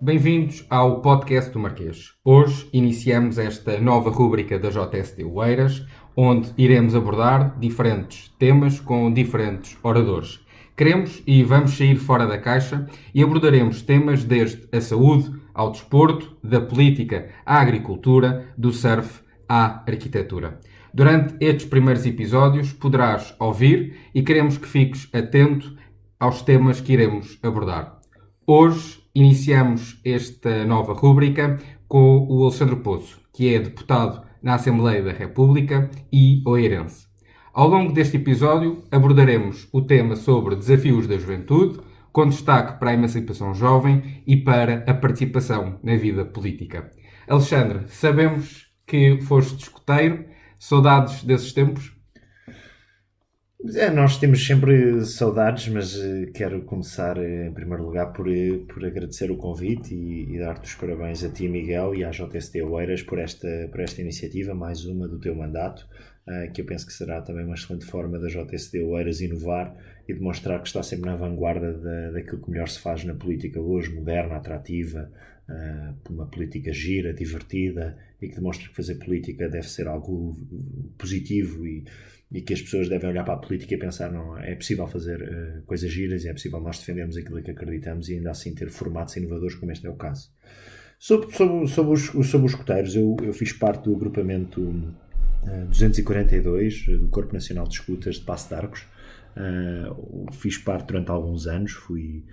Bem-vindos ao podcast do Marquês. Hoje iniciamos esta nova rúbrica da JSD Oeiras, onde iremos abordar diferentes temas com diferentes oradores. Queremos e vamos sair fora da caixa e abordaremos temas desde a saúde ao desporto, da política à agricultura, do surf à arquitetura. Durante estes primeiros episódios poderás ouvir e queremos que fiques atento aos temas que iremos abordar. Hoje iniciamos esta nova rúbrica com o Alexandre Poço, que é deputado na Assembleia da República e oeirense. Ao longo deste episódio abordaremos o tema sobre desafios da juventude, com destaque para a emancipação jovem e para a participação na vida política. Alexandre, sabemos que foste escoteiro, saudades desses tempos? Nós temos sempre saudades, mas quero começar em primeiro lugar por agradecer o convite e dar-te os parabéns a ti, Miguel, e à JSD Oeiras por esta iniciativa, mais uma do teu mandato, que eu penso que será também uma excelente forma da JSD Oeiras inovar e demonstrar que está sempre na vanguarda daquilo que melhor se faz na política hoje, moderna, atrativa, uma política gira, divertida e que demonstra que fazer política deve ser algo positivo e que as pessoas devem olhar para a política e pensar, não, é possível fazer coisas giras e é possível nós defendermos aquilo que acreditamos e ainda assim ter formatos inovadores, como este é o caso. Sobre os escoteiros, eu fiz parte do agrupamento 242 do Corpo Nacional de Escutas de Paço de Arcos. Fiz parte durante alguns anos, fui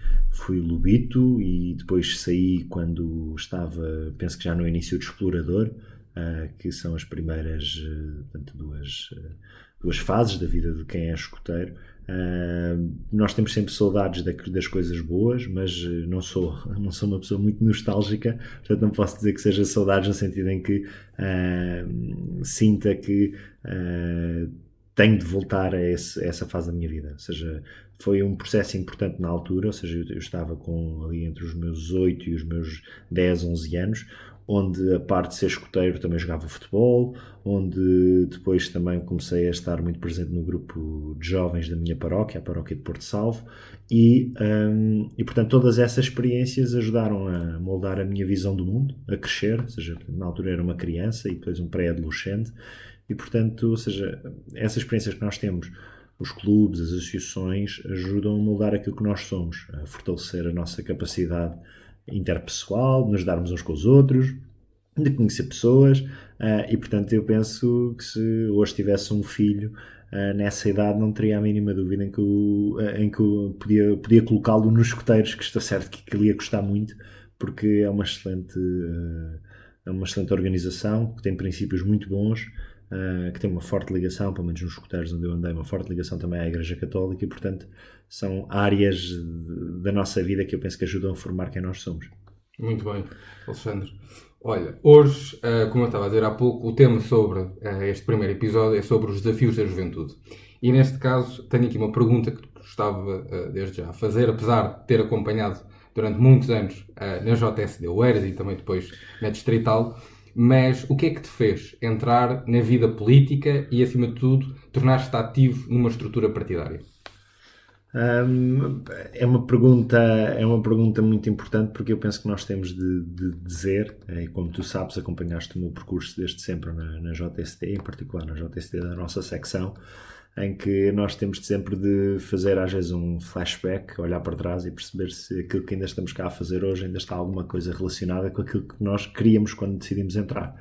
lobito e depois saí quando estava, penso que já no início de explorador, que são as primeiras duas fases da vida de quem é escoteiro. Nós temos sempre saudades das coisas boas, mas não sou uma pessoa muito nostálgica, portanto não posso dizer que seja saudades no sentido em que sinta que tenho de voltar a essa fase da minha vida. Ou seja, foi um processo importante na altura, ou seja, eu estava ali entre os meus 8 e os meus 10, 11 anos, onde a parte de ser escoteiro também jogava futebol, onde depois também comecei a estar muito presente no grupo de jovens da minha paróquia, a paróquia de Porto Salvo, e portanto todas essas experiências ajudaram a moldar a minha visão do mundo, a crescer, ou seja, na altura era uma criança e depois um pré-adolescente, e portanto, ou seja, essas experiências que nós temos, os clubes, as associações, ajudam a moldar aquilo que nós somos, a fortalecer a nossa capacidade interpessoal, de nos darmos uns com os outros, de conhecer pessoas, e portanto eu penso que se hoje tivesse um filho nessa idade não teria a mínima dúvida em que eu podia colocá-lo nos escoteiros, que estou certo que ele ia gostar muito, porque é uma excelente organização, que tem princípios muito bons, que tem uma forte ligação, pelo menos nos escoteiros onde eu andei, uma forte ligação também à Igreja Católica, e portanto são áreas da nossa vida que eu penso que ajudam a formar quem nós somos. Muito bem, Alexandre. Olha, hoje, como eu estava a dizer há pouco, o tema sobre este primeiro episódio é sobre os desafios da juventude. E neste caso tenho aqui uma pergunta que gostava desde já a fazer, apesar de ter acompanhado durante muitos anos na JSD Oeiras e também depois na Distrital. Mas o que é que te fez entrar na vida política e, acima de tudo, tornar-te ativo numa estrutura partidária? É uma pergunta muito importante, porque eu penso que nós temos de dizer, e como tu sabes, acompanhaste o meu percurso desde sempre na JSD, em particular na JSD da nossa secção, em que nós temos sempre de fazer às vezes um flashback, olhar para trás e perceber se aquilo que ainda estamos cá a fazer hoje ainda está alguma coisa relacionada com aquilo que nós queríamos quando decidimos entrar.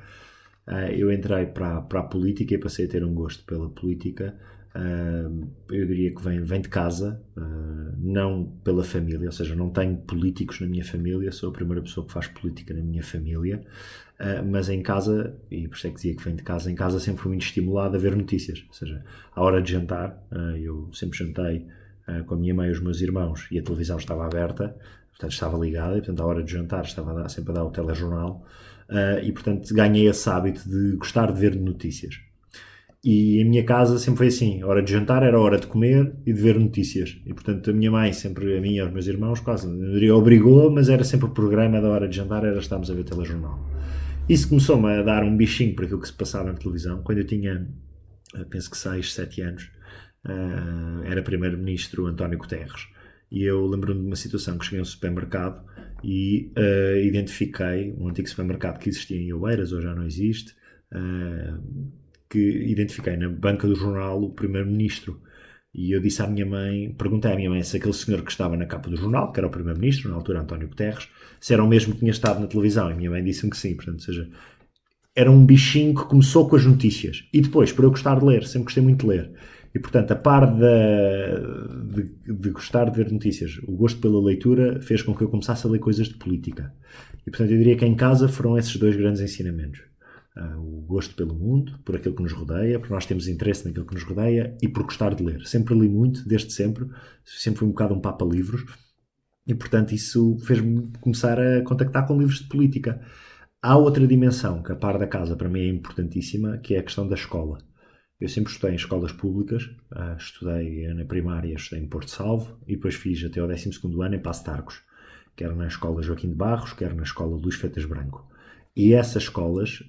Eu entrei para a política e passei a ter um gosto pela política. Eu diria que vem de casa, não pela família, ou seja, não tenho políticos na minha família, sou a primeira pessoa que faz política na minha família, mas em casa, e por isso é que dizia que vem de casa, em casa sempre fui muito estimulado a ver notícias, ou seja, à hora de jantar, eu sempre jantei com a minha mãe e os meus irmãos e a televisão estava aberta, portanto estava ligada, e portanto à hora de jantar estava sempre a dar o telejornal, e portanto ganhei esse hábito de gostar de ver notícias. E a minha casa sempre foi assim, a hora de jantar era a hora de comer e de ver notícias, e portanto a minha mãe sempre, a mim e aos meus irmãos quase, não diria obrigou, mas era sempre o programa da hora de jantar, era estarmos a ver telejornal. Isso começou-me a dar um bichinho para aquilo que se passava na televisão, quando eu tinha, penso que 6, 7 anos, era primeiro-ministro António Guterres, e eu lembro-me de uma situação que cheguei a um supermercado e identifiquei um antigo supermercado que existia em Oeiras, hoje já não existe, que identifiquei na banca do jornal o primeiro-ministro. E eu disse à minha mãe, perguntei à minha mãe se aquele senhor que estava na capa do jornal, que era o primeiro-ministro, na altura António Guterres, se era o mesmo que tinha estado na televisão. E a minha mãe disse-me que sim, portanto, ou seja, era um bichinho que começou com as notícias. E depois, por eu gostar de ler, sempre gostei muito de ler. E, portanto, a par de gostar de ver notícias, o gosto pela leitura fez com que eu começasse a ler coisas de política. E, portanto, eu diria que em casa foram esses dois grandes ensinamentos. O gosto pelo mundo, por aquilo que nos rodeia, porque nós temos interesse naquilo que nos rodeia, e por gostar de ler. Sempre li muito, desde sempre. Sempre fui um bocado um papa-livros. E, portanto, isso fez-me começar a contactar com livros de política. Há outra dimensão que, a par da casa, para mim é importantíssima, que é a questão da escola. Eu sempre estudei em escolas públicas, estudei na primária, estudei em Porto Salvo, e depois fiz até ao 12º ano em Passo de Arcos, quer na escola Joaquim de Barros, quer na escola Luís Freitas Branco. E essas escolas,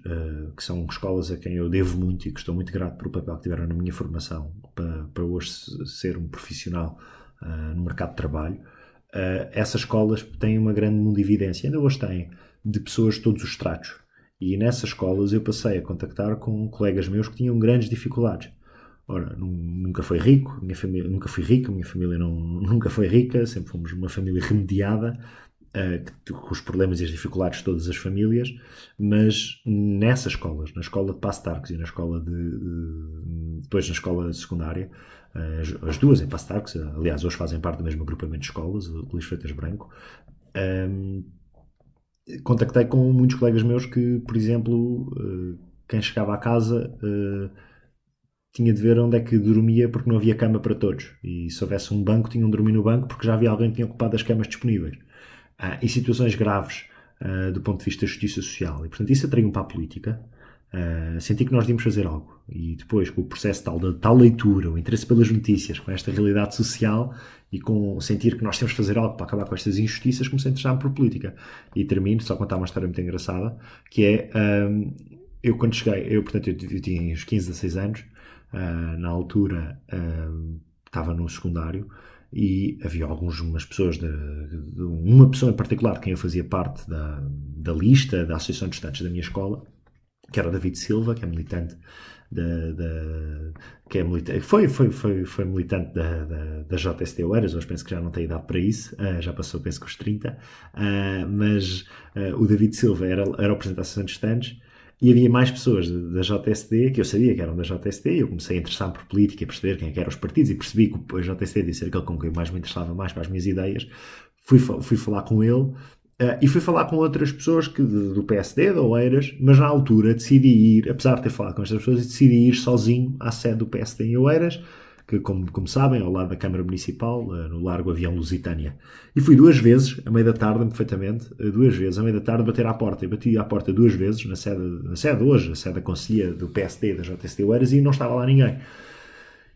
que são escolas a quem eu devo muito e que estou muito grato pelo papel que tiveram na minha formação para hoje ser um profissional no mercado de trabalho, essas escolas têm uma grande mundividência, ainda hoje têm, de pessoas de todos os estratos. E nessas escolas eu passei a contactar com colegas meus que tinham grandes dificuldades. Ora, nunca foi rico, minha família nunca foi rica, minha família nunca foi rica, sempre fomos uma família remediada, com os problemas e as dificuldades de todas as famílias, mas nessas escolas, na escola de Passo de Arcos e na escola depois na escola secundária, as duas em Passo de Arcos, aliás, hoje fazem parte do mesmo agrupamento de escolas, o Luís Freitas Branco, contactei com muitos colegas meus que, por exemplo, quem chegava à casa tinha de ver onde é que dormia porque não havia cama para todos. E se houvesse um banco, tinham de dormir no banco porque já havia alguém que tinha ocupado as camas disponíveis. E situações graves do ponto de vista da justiça social. E, portanto, isso atraiu-me para a política. Senti que nós devíamos fazer algo. E depois, com o processo de tal leitura, o interesse pelas notícias, com esta realidade social e com sentir que nós temos de fazer algo para acabar com estas injustiças, comecei a interessar-me por política. E termino, só contar uma história muito engraçada, que é, eu quando cheguei, portanto, eu tinha uns 15, 16 anos, na altura estava no secundário, e havia umas pessoas, uma pessoa em particular de quem eu fazia parte da lista da Associação de Estudantes da minha escola, que era o David Silva, que é militante foi militante da JST Oeiras, hoje penso que já não tem idade para isso, já passou, penso que os 30, mas o David Silva era o presidente da Associação de Estudantes, e havia mais pessoas da JSD, que eu sabia que eram da JSD, e eu comecei a interessar por política, a perceber quem eram os partidos, e percebi que a JSD devia ser aquele com quem eu mais me interessava mais para as minhas ideias. Fui falar com ele, e fui falar com outras pessoas do PSD, da Oeiras, mas na altura decidi ir, apesar de ter falado com estas pessoas, decidi ir sozinho à sede do PSD em Oeiras, que, como sabem, ao lado da Câmara Municipal, no Largo Avião Lusitânia. E fui 2 vezes, à meia da tarde, perfeitamente, 2 vezes, à meia da tarde, bater à porta. E bati à porta 2 vezes, na sede hoje, a sede da Conselhia do PSD, da JST Oeiras, e não estava lá ninguém.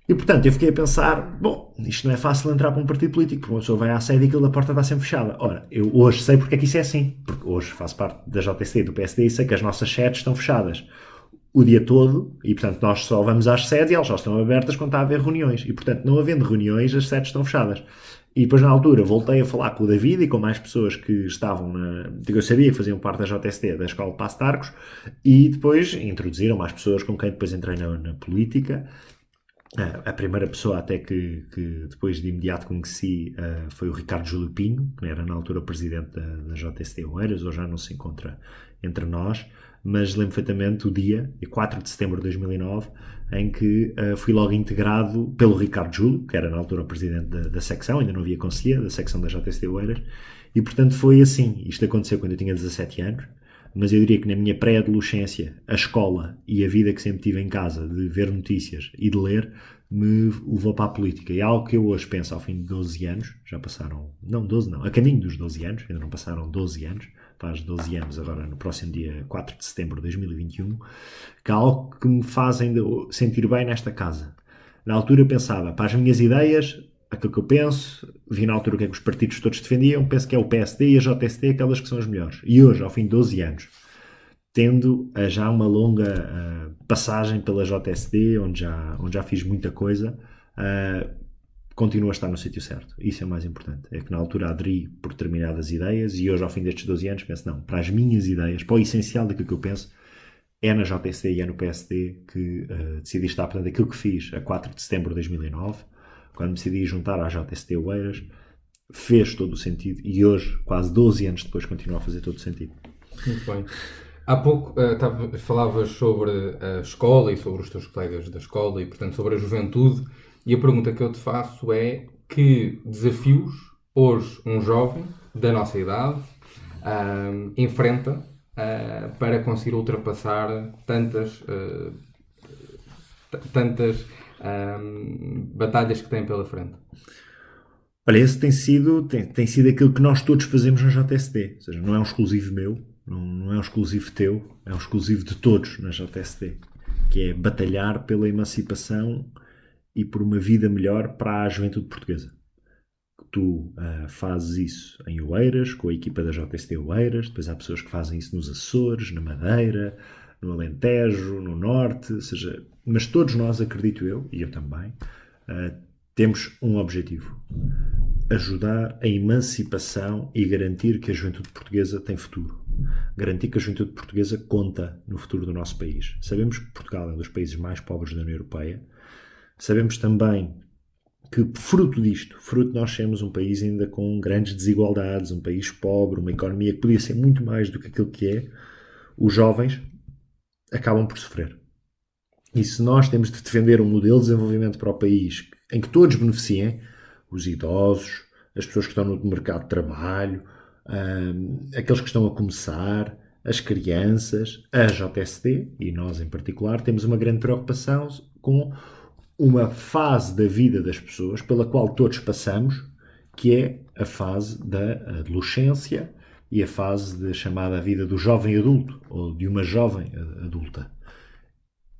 E, portanto, eu fiquei a pensar, bom, isto não é fácil entrar para um partido político, porque uma pessoa vai à sede e aquilo da porta está sempre fechada. Ora, eu hoje sei porque é que isso é assim, porque hoje faço parte da JST e do PSD e sei que as nossas sedes estão fechadas o dia todo, e portanto nós só vamos às sedes e elas só estão abertas quando está a haver reuniões, e portanto não havendo reuniões as sedes estão fechadas. E depois na altura voltei a falar com o David e com mais pessoas que estavam eu sabia que faziam parte da JST, da Escola de Passo de Arcos, e depois introduziram mais pessoas com quem depois entrei na política. A primeira pessoa até que depois de imediato conheci foi o Ricardo Júlio Pinho, que era na altura o presidente da JST Oeiras, hoje já não se encontra entre nós, mas lembro perfeitamente o dia, 4 de setembro de 2009, em que fui logo integrado pelo Ricardo Júlio, que era na altura o presidente da secção, ainda não havia conselheiro, da secção da JST Oeiras, e portanto foi assim. Isto aconteceu quando eu tinha 17 anos, mas eu diria que na minha pré-adolescência, a escola e a vida que sempre tive em casa, de ver notícias e de ler, me levou para a política. E é algo que eu hoje penso ao fim de 12 anos, já passaram, não 12 não, a caminho dos 12 anos, ainda não passaram 12 anos, faz 12 anos agora no próximo dia 4 de setembro de 2021, que é algo que me faz ainda sentir bem nesta casa. Na altura eu pensava, para as minhas ideias, aquilo que eu penso, vi na altura o que é que os partidos todos defendiam, penso que é o PSD e a JST aquelas que são as melhores. E hoje, ao fim de 12 anos, tendo já uma longa passagem pela JST, onde já fiz muita coisa, continua a estar no sítio certo. Isso é o mais importante. É que na altura aderi por determinadas ideias e hoje, ao fim destes 12 anos, penso, não, para as minhas ideias, para o essencial daquilo que eu penso, é na JST e é no PSD que decidi estar. Portanto, aquilo que fiz a 4 de setembro de 2009, quando me decidi juntar à JST Oeiras, fez todo o sentido e hoje, quase 12 anos depois, continua a fazer todo o sentido. Muito bem. Há pouco falavas sobre a escola e sobre os teus colegas da escola e, portanto, sobre a juventude. E a pergunta que eu te faço é: que desafios hoje um jovem da nossa idade enfrenta para conseguir ultrapassar tantas batalhas que tem pela frente? Olha, esse tem sido aquilo que nós todos fazemos na JST. Ou seja, não é um exclusivo meu, não é um exclusivo teu, é um exclusivo de todos na JST, que é batalhar pela emancipação e por uma vida melhor para a juventude portuguesa. Tu fazes isso em Oeiras, com a equipa da JST Oeiras, depois há pessoas que fazem isso nos Açores, na Madeira, no Alentejo, no Norte, ou seja, mas todos nós, acredito eu, e eu também, temos um objetivo: ajudar a emancipação e garantir que a juventude portuguesa tem futuro. Garantir que a juventude portuguesa conta no futuro do nosso país. Sabemos que Portugal é um dos países mais pobres da União Europeia. Sabemos também que, fruto disto, fruto de nós sermos um país ainda com grandes desigualdades, um país pobre, uma economia que podia ser muito mais do que aquilo que é, os jovens acabam por sofrer. E se nós temos de defender um modelo de desenvolvimento para o país em que todos beneficiem, os idosos, as pessoas que estão no mercado de trabalho, aqueles que estão a começar, as crianças, a JST, e nós em particular, temos uma grande preocupação com uma fase da vida das pessoas pela qual todos passamos, que é a fase da adolescência e a fase da chamada vida do jovem adulto, ou de uma jovem adulta.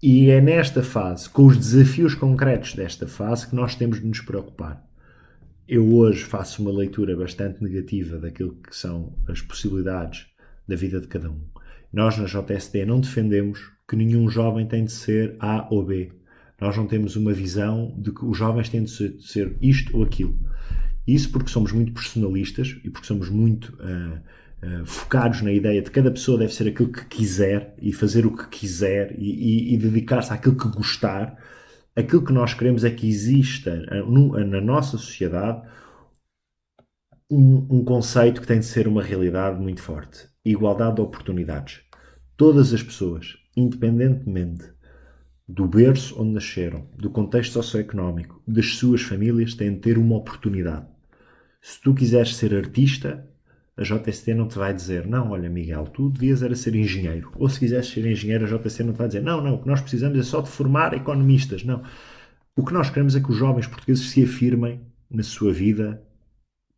E é nesta fase, com os desafios concretos desta fase, que nós temos de nos preocupar. Eu hoje faço uma leitura bastante negativa daquilo que são as possibilidades da vida de cada um. Nós na JST não defendemos que nenhum jovem tem de ser A ou B. Nós não temos uma visão de que os jovens têm de ser isto ou aquilo. Isso porque somos muito personalistas e porque somos muito focados na ideia de que cada pessoa deve ser aquilo que quiser e fazer o que quiser e dedicar-se àquilo que gostar. Aquilo que nós queremos é que exista na nossa sociedade um conceito que tem de ser uma realidade muito forte. Igualdade de oportunidades. Todas as pessoas, independentemente do berço onde nasceram, do contexto socioeconómico, das suas famílias, têm de ter uma oportunidade. Se tu quiseres ser artista, a JST não te vai dizer: não, olha Miguel, tu devias era ser engenheiro. Ou se quiseres ser engenheiro, a JST não te vai dizer: não, o que nós precisamos é só de formar economistas. Não. O que nós queremos é que os jovens portugueses se afirmem na sua vida,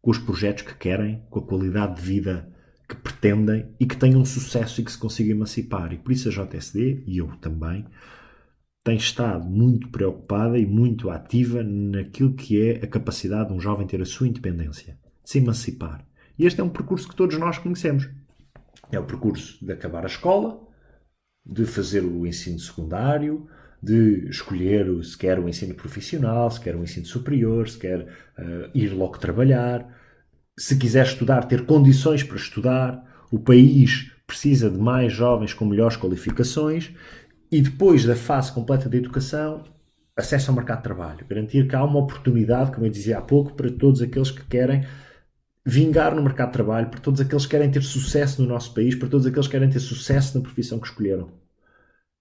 com os projetos que querem, com a qualidade de vida que pretendem e que tenham sucesso e que se consigam emancipar. E por isso a JST, e eu também, tem estado muito preocupada e muito ativa naquilo que é a capacidade de um jovem ter a sua independência, de se emancipar. E este é um percurso que todos nós conhecemos. É o percurso de acabar a escola, de fazer o ensino secundário, de escolher se quer o ensino profissional, se quer o ensino superior, se quer ir logo trabalhar. Se quiser estudar, ter condições para estudar. O país precisa de mais jovens com melhores qualificações. E depois da fase completa de educação, acesso ao mercado de trabalho. Garantir que há uma oportunidade, como eu dizia há pouco, para todos aqueles que querem vingar no mercado de trabalho, para todos aqueles que querem ter sucesso no nosso país, para todos aqueles que querem ter sucesso na profissão que escolheram.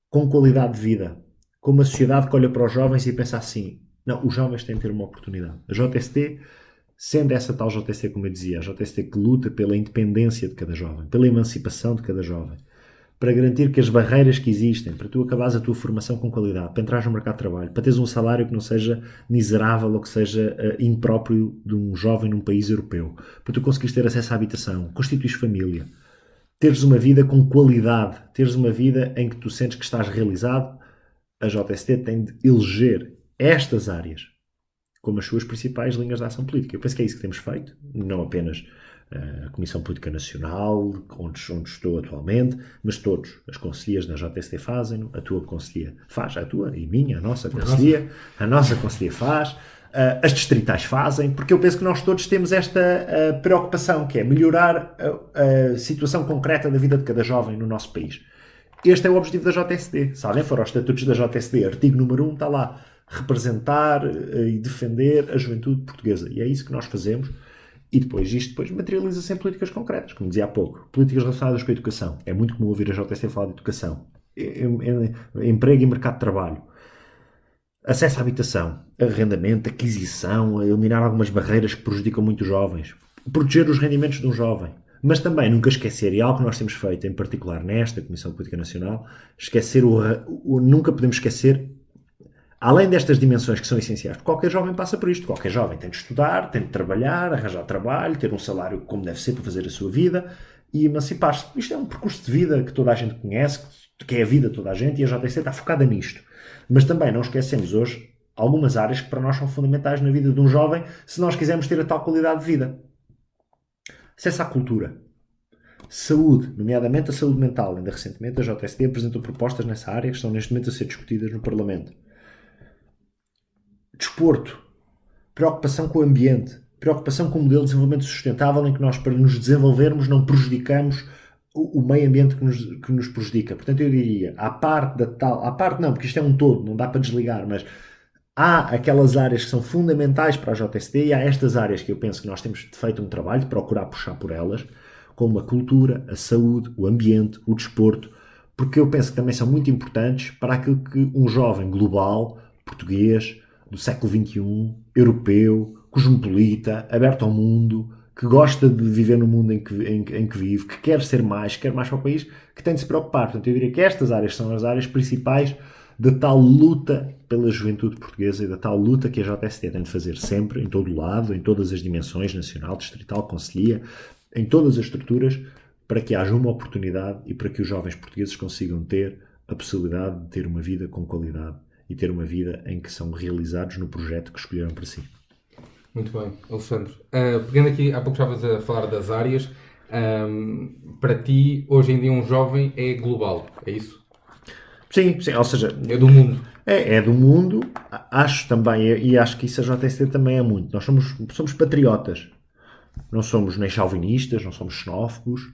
Com qualidade de vida. Com uma sociedade que olha para os jovens e pensa assim: não, os jovens têm de ter uma oportunidade. A JST, sendo essa tal JST, como eu dizia, a JST que luta pela independência de cada jovem, pela emancipação de cada jovem, para garantir que as barreiras que existem, para tu acabares a tua formação com qualidade, para entrares no mercado de trabalho, para teres um salário que não seja miserável ou que seja impróprio de um jovem num país europeu, para tu conseguires ter acesso à habitação, constituires família, teres uma vida com qualidade, teres uma vida em que tu sentes que estás realizado, a JST tem de eleger estas áreas como as suas principais linhas de ação política. Eu penso que é isso que temos feito, não apenas a Comissão Política Nacional, onde estou atualmente, mas todos. As conselheiras da JST fazem, a tua conselhia faz, a tua e minha, a nossa conselhia faz, as distritais fazem, porque eu penso que nós todos temos esta preocupação, que é melhorar a situação concreta da vida de cada jovem no nosso país. Este é o objetivo da JSD. Se alguém for aos estatutos da JSD, artigo número 1, está lá, representar e defender a juventude portuguesa. E é isso que nós fazemos. E isto materializa-se em políticas concretas, como dizia há pouco. Políticas relacionadas com a educação. É muito comum ouvir a JSD falar de educação. Emprego e mercado de trabalho. Acesso à habitação, arrendamento, aquisição, eliminar algumas barreiras que prejudicam muito os jovens. Proteger os rendimentos de um jovem. Mas também nunca esquecer, e algo que nós temos feito, em particular nesta Comissão de Política Nacional, nunca podemos esquecer, além destas dimensões que são essenciais, porque qualquer jovem passa por isto. Qualquer jovem tem de estudar, tem de trabalhar, arranjar trabalho, ter um salário como deve ser para fazer a sua vida e emancipar-se. Isto é um percurso de vida que toda a gente conhece, que é a vida de toda a gente, e a JTC está focada nisto. Mas também não esquecemos hoje algumas áreas que para nós são fundamentais na vida de um jovem, se nós quisermos ter a tal qualidade de vida. Acesso à cultura. Saúde, nomeadamente a saúde mental. Ainda recentemente a JSD apresentou propostas nessa área que estão neste momento a ser discutidas no Parlamento. Desporto. Preocupação com o ambiente. Preocupação com o modelo de desenvolvimento sustentável em que nós, para nos desenvolvermos, não prejudicamos o meio ambiente que nos prejudica. Portanto, eu diria, à parte não, porque isto é um todo, não dá para desligar, mas há aquelas áreas que são fundamentais para a JSD e há estas áreas que eu penso que nós temos feito um trabalho de procurar puxar por elas, como a cultura, a saúde, o ambiente, o desporto, porque eu penso que também são muito importantes para aquilo que um jovem global, português, do século XXI, europeu, cosmopolita, aberto ao mundo, que gosta de viver no mundo em que vive, que quer ser mais, quer mais para o país, que tem de se preocupar. Portanto, eu diria que estas áreas são as áreas principais da tal luta pela juventude portuguesa e da tal luta que a JST tem de fazer sempre, em todo o lado, em todas as dimensões, nacional, distrital, concelhia, em todas as estruturas, para que haja uma oportunidade e para que os jovens portugueses consigam ter a possibilidade de ter uma vida com qualidade e ter uma vida em que são realizados no projeto que escolheram para si. Muito bem, Alexandre. Pegando aqui, há pouco estavas a falar das áreas. Para ti, hoje em dia, um jovem é global, é isso? Sim, ou seja... É do mundo. É do mundo. Acho também, e acho que isso a JST também é muito. Nós somos patriotas. Não somos nem chauvinistas, não somos xenófobos,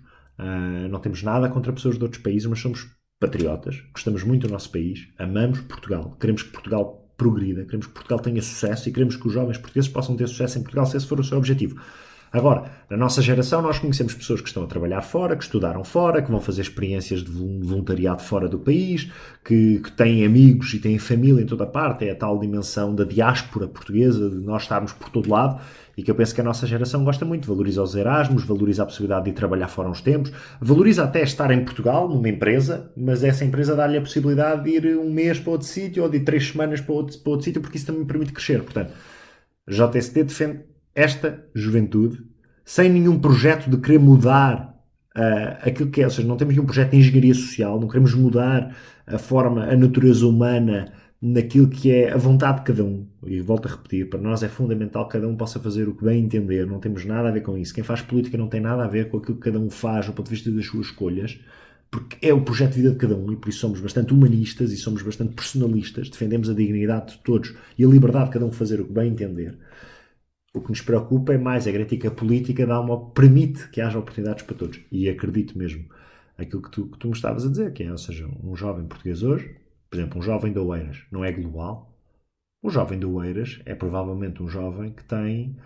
não temos nada contra pessoas de outros países, mas somos patriotas. Gostamos muito do nosso país, amamos Portugal, queremos que Portugal progrida, queremos que Portugal tenha sucesso e queremos que os jovens portugueses possam ter sucesso em Portugal, se esse for o seu objetivo. Agora, na nossa geração, nós conhecemos pessoas que estão a trabalhar fora, que estudaram fora, que vão fazer experiências de voluntariado fora do país, que têm amigos e têm família em toda a parte. É a tal dimensão da diáspora portuguesa, de nós estarmos por todo lado, e que eu penso que a nossa geração gosta muito. Valoriza os Erasmus, valoriza a possibilidade de ir trabalhar fora uns tempos, valoriza até estar em Portugal, numa empresa, mas essa empresa dá-lhe a possibilidade de ir um mês para outro sítio, ou de ir 3 semanas para outro sítio, porque isso também permite crescer. Portanto, JST defende esta juventude sem nenhum projeto de querer mudar aquilo que é, ou seja, não temos nenhum projeto de engenharia social, não queremos mudar a natureza humana naquilo que é a vontade de cada um. E volto a repetir, para nós é fundamental que cada um possa fazer o que bem entender, não temos nada a ver com isso. Quem faz política não tem nada a ver com aquilo que cada um faz do ponto de vista das suas escolhas, porque é o projeto de vida de cada um e por isso somos bastante humanistas e somos bastante personalistas, defendemos a dignidade de todos e a liberdade de cada um fazer o que bem entender. O que nos preocupa é mais a garantia que a política permite que haja oportunidades para todos. E acredito mesmo aquilo que tu me estavas a dizer, que é, ou seja, um jovem português hoje, por exemplo, um jovem de Oeiras, não é global. O jovem de Oeiras é provavelmente um jovem que tem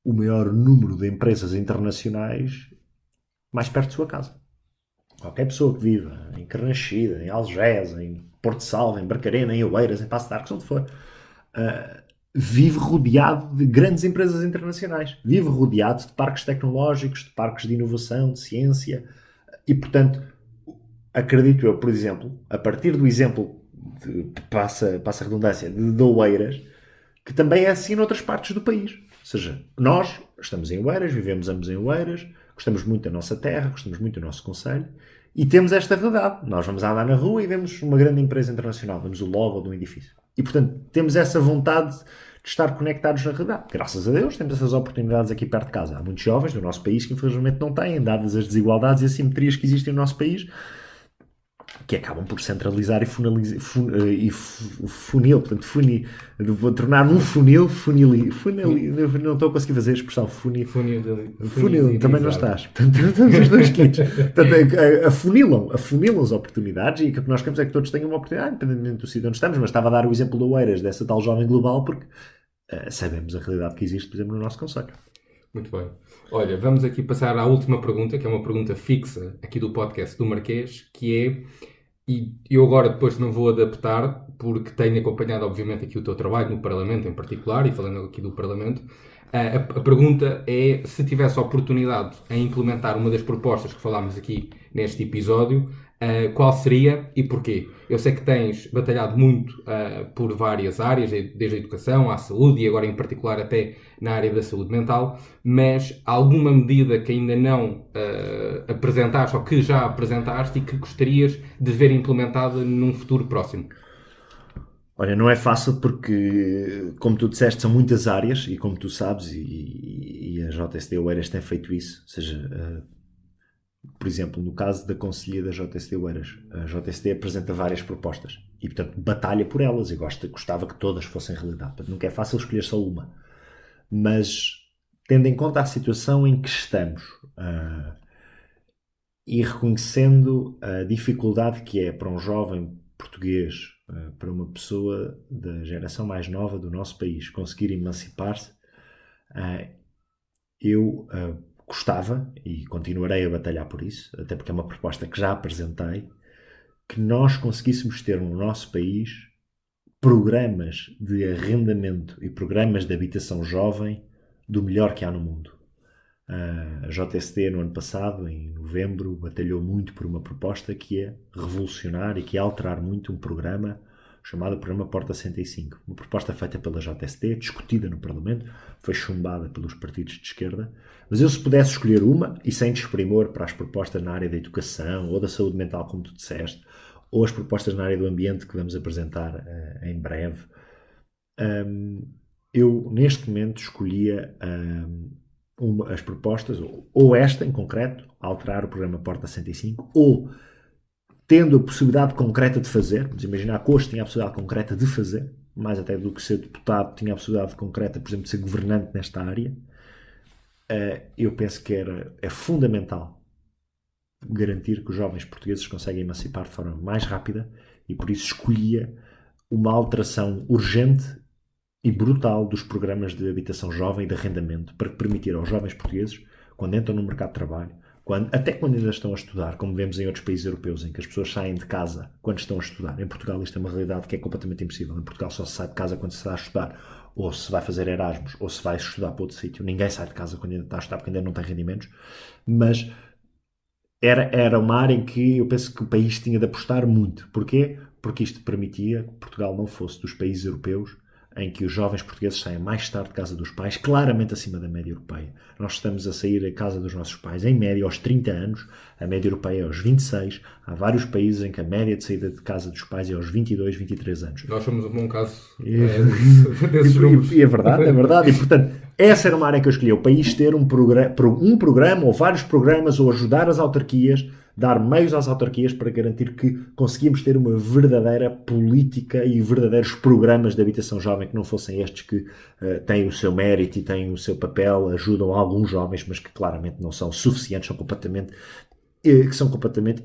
o maior número de empresas internacionais mais perto de sua casa. Qualquer pessoa que viva em Carnachide, em Algés, em Porto Salvo, em Barcarena, em Oeiras, em Passo de Arcos, onde for, vive rodeado de grandes empresas internacionais. Vive rodeado de parques tecnológicos, de parques de inovação, de ciência. E, portanto, acredito eu, por exemplo, a partir do exemplo, passa a redundância, de Oeiras, que também é assim noutras partes do país. Ou seja, nós estamos em Oeiras, vivemos ambos em Oeiras, gostamos muito da nossa terra, gostamos muito do nosso concelho, e temos esta realidade. Nós vamos andar na rua e vemos uma grande empresa internacional, vemos o logo de um edifício. E, portanto, temos essa vontade de estar conectados na realidade. Graças a Deus, temos essas oportunidades aqui perto de casa. Há muitos jovens do nosso país que, infelizmente, não têm, dadas as desigualdades e assimetrias que existem no nosso país. que acabam por centralizar vou tornar um funil, não estou a conseguir fazer a expressão funil, também não estás, portanto, estamos os dois kits, portanto, afunilam as oportunidades, e o que nós queremos é que todos tenham uma oportunidade, independentemente do sítio onde estamos. Mas estava a dar o exemplo do Oeiras, dessa tal jovem global, porque sabemos a realidade que existe, por exemplo, no nosso concelho. Muito bem. Olha, vamos aqui passar à última pergunta, que é uma pergunta fixa aqui do podcast do Marquês, que é, e eu agora depois não vou adaptar, porque tenho acompanhado, obviamente, aqui o teu trabalho no Parlamento em particular, e falando aqui do Parlamento, a pergunta é, se tivesse a oportunidade em implementar uma das propostas que falámos aqui neste episódio, qual seria e porquê? Eu sei que tens batalhado muito por várias áreas, desde a educação à saúde e agora em particular até na área da saúde mental, mas alguma medida que ainda não apresentaste ou que já apresentaste e que gostarias de ver implementada num futuro próximo? Olha, não é fácil porque, como tu disseste, são muitas áreas e como tu sabes, e a JST Oeiras tem feito isso, ou seja, por exemplo, no caso da Conselhia da JST Oeiras, a JST apresenta várias propostas e, portanto, batalha por elas e gostava que todas fossem realidade. Portanto, nunca é fácil escolher só uma. Mas, tendo em conta a situação em que estamos e reconhecendo a dificuldade que é para um jovem português, para uma pessoa da geração mais nova do nosso país conseguir emancipar-se, eu gostava, e continuarei a batalhar por isso, até porque é uma proposta que já apresentei, que nós conseguíssemos ter no nosso país programas de arrendamento e programas de habitação jovem do melhor que há no mundo. A JST, no ano passado, em novembro, batalhou muito por uma proposta que é revolucionar e que é alterar muito um programa chamado Programa Porta 65. Uma proposta feita pela JST, discutida no Parlamento, foi chumbada pelos partidos de esquerda. Mas eu, se pudesse escolher uma, e sem desprimor para as propostas na área da educação ou da saúde mental, como tu disseste, ou as propostas na área do ambiente que vamos apresentar em breve, eu, neste momento, escolhia as propostas, ou esta em concreto, alterar o programa Porta 65, ou tendo a possibilidade concreta de fazer, vamos imaginar que hoje tinha a possibilidade concreta de fazer, mais até do que ser deputado, tinha a possibilidade concreta, por exemplo, de ser governante nesta área, eu penso que é fundamental garantir que os jovens portugueses conseguem emancipar de forma mais rápida, e por isso escolhia uma alteração urgente e brutal dos programas de habitação jovem e de arrendamento para permitir aos jovens portugueses, quando entram no mercado de trabalho, até quando ainda estão a estudar, como vemos em outros países europeus, em que as pessoas saem de casa quando estão a estudar. Em Portugal isto é uma realidade que é completamente impossível. Em Portugal só se sai de casa quando se está a estudar, ou se vai fazer Erasmus, ou se vai estudar para outro sítio. Ninguém sai de casa quando ainda está a estudar, porque ainda não tem rendimentos. Mas era uma área em que eu penso que o país tinha de apostar muito. Porquê? Porque isto permitia que Portugal não fosse dos países europeus em que os jovens portugueses saem mais tarde de casa dos pais, claramente acima da média europeia. Nós estamos a sair da casa dos nossos pais, em média, aos 30 anos, a média europeia é aos 26, há vários países em que a média de saída de casa dos pais é aos 22, 23 anos. Nós somos um bom caso desses números. E é verdade, e portanto, essa era uma área que eu escolhi, o país ter um programa, ou vários programas, ou ajudar as autarquias, dar meios às autarquias para garantir que conseguíamos ter uma verdadeira política e verdadeiros programas de habitação jovem que não fossem estes que têm o seu mérito e têm o seu papel, ajudam alguns jovens, mas que claramente não são suficientes, são completamente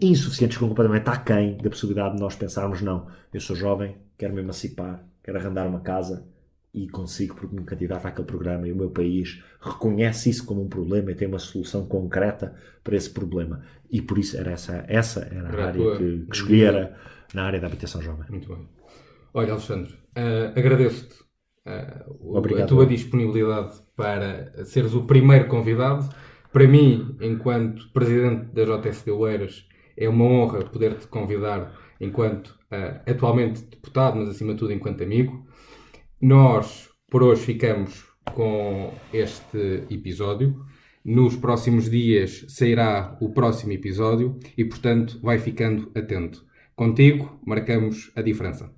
insuficientes, são completamente aquém da possibilidade de nós pensarmos, não, eu sou jovem, quero me emancipar, quero arrendar uma casa e consigo porque me candidato àquele programa e o meu país reconhece isso como um problema e tem uma solução concreta para esse problema. E por isso era essa era a área que escolhi, era na área da habitação jovem. Muito bem. Olha, Alexandre, agradeço-te a tua disponibilidade para seres o primeiro convidado. Para mim, enquanto presidente da JST Oeiras, é uma honra poder-te convidar enquanto atualmente deputado, mas acima de tudo enquanto amigo. Nós, por hoje, ficamos com este episódio. Nos próximos dias sairá o próximo episódio e, portanto, vai ficando atento. Contigo, marcamos a diferença.